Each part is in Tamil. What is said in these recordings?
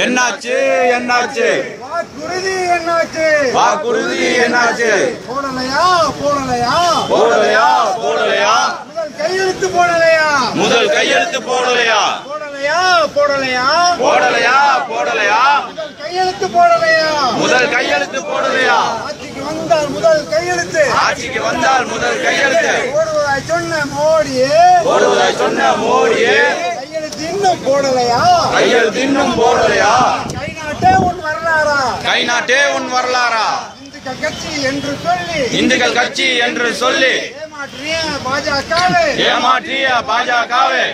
என்னாச்சு என்னாச்சு வாக்குறுதி என்னாச்சு வாக்குறுதி என்னாச்சு போடலையா போடலையா போடலையா போடலையா முதல் கையெழுத்து போடலையா முதல் கையெழுத்து போடலையா போடலையா போடலையா போடலையா போடலையா முதல் கையெழுத்து போடலையா முதல் கையெழுத்து போடலையா ஆட்சிக்கு வந்தால் முதல் கையெழுத்து ஆட்சிக்கு வந்தால் முதல் கையெழுத்து போடுவதாய் சொன்ன மோடியே போடுவதாய் சொன்ன மோடியே கையெழுத்து இன்னும் போடலையா கையெழுத்து இன்னும் போடலையா கை நாட்டே உன் வரலாறா கை நாட்டே உன் வரலாறா இந்துக்கள் கட்சி என்று சொல்லி இந்துக்கள் கட்சி என்று சொல்லி ஏமாற்றிய பாஜகவே ஏமாற்றிய பாஜகவே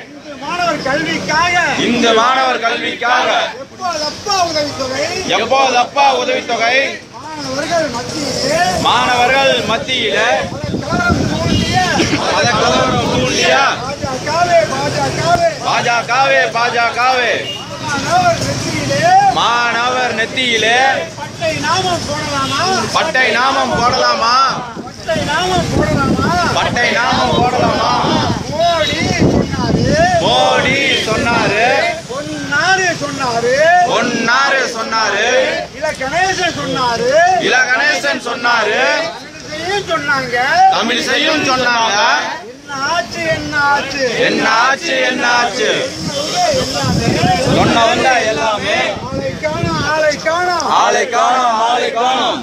மாணவர் கல்விக்காக இந்த மாணவர் கல்விக்காக எப்போதப்பா உதவித்தொகை எப்போதப்பா உதவித்தொகை மாணவர்கள் மத்தியிலே மதக்கலவரம் தூண்டிய பாஜகவே பாஜகவே மாணவர் நெத்தியிலே பட்டை நாமம் போடலாமா பட்டை நாமம் போடலாமா மோடி சொன்னாரு பொன்னாரு சொன்னாரு இலகணேசன் சொன்னாரு தமிழிசையும் சொன்னாங்க என்னாச்சு என்னாச்சு சொன்னவங்க எல்லாமே ஆளை காணோம் ஆளை காணோம்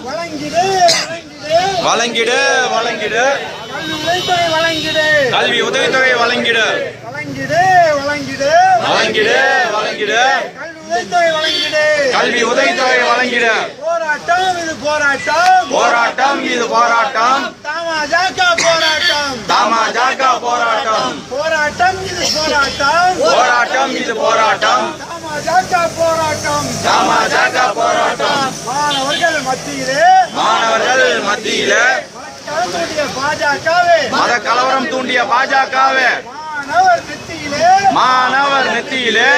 வழங்கிடு வழங்கிடு கல்வி உதவித்தொகை வழங்கிடு வழங்கிடு வழங்கிடு கல்வி உதவித்தொகை வழங்கிடு போராட்டம் இது போராட்டம் போராட்டம் இது போராட்டம் தமாஜக போராட்டம் தமாஜக போராட்டம் போராட்டம் இது போராட்டம் போராட்டம் இது போராட்டம் தமாஜக போராட்டம் தமாஜக போராட்டம் மாணவர்கள் மத்தியிலே பாஜகவே மத கலவரம் தூண்டிய பாஜகவே மாணவர் நெத்தியிலே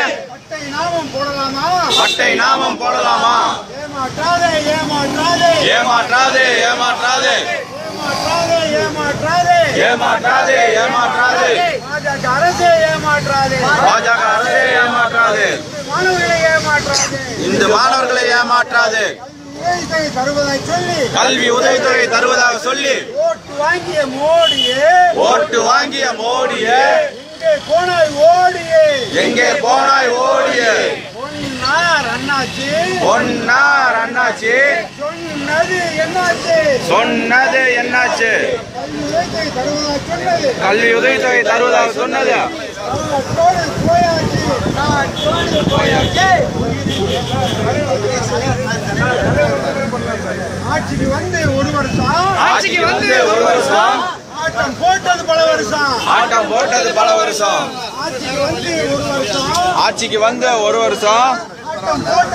பட்டை நாமம் போடலாமா ஏமாற்றாதே ஏமாற்றாதே ஏமாற்றாதே ஏமாற்றாதே ஏமாற்றாதே ஏமாற்றாதே ஏமாற்றாதே பாஜக அரசே ஏமாற்றாதே பாஜக அரசே ஏமாற்றாதே மாணவர்களை ஏமாற்றாதே இந்த மாணவர்களை ஏமாற்றாதே தருவதாக சொல்லி கல்வி உதவித்தொகை தருவதாக சொல்லி ஓட்டு வாங்கிய மோடியே ஓட்டு வாங்கிய மோடியே எங்கே போனாய் ஓடியே எங்கே போனாய் ஓடியே பொன்னார் அண்ணாச்சி பொன்னார் அண்ணாச்சி சொன்னது என்னாச்சு சொன்னது என்னாச்சு கல்வி உதவித்தொகை தருவதாக சொன்னது ஆட்சிக்கு வந்து ஒரு வருஷம் ஆட்சிக்கு வந்து ஒரு வருஷம் ஆட்டம் போட்டது பல வருஷம் ஆட்டம் போட்டது பல வருஷம் ஆட்சிக்கு வந்து ஒரு வருஷம் ஆட்சிக்கு வந்து ஒரு வருஷம் ஆட்டம் போட்ட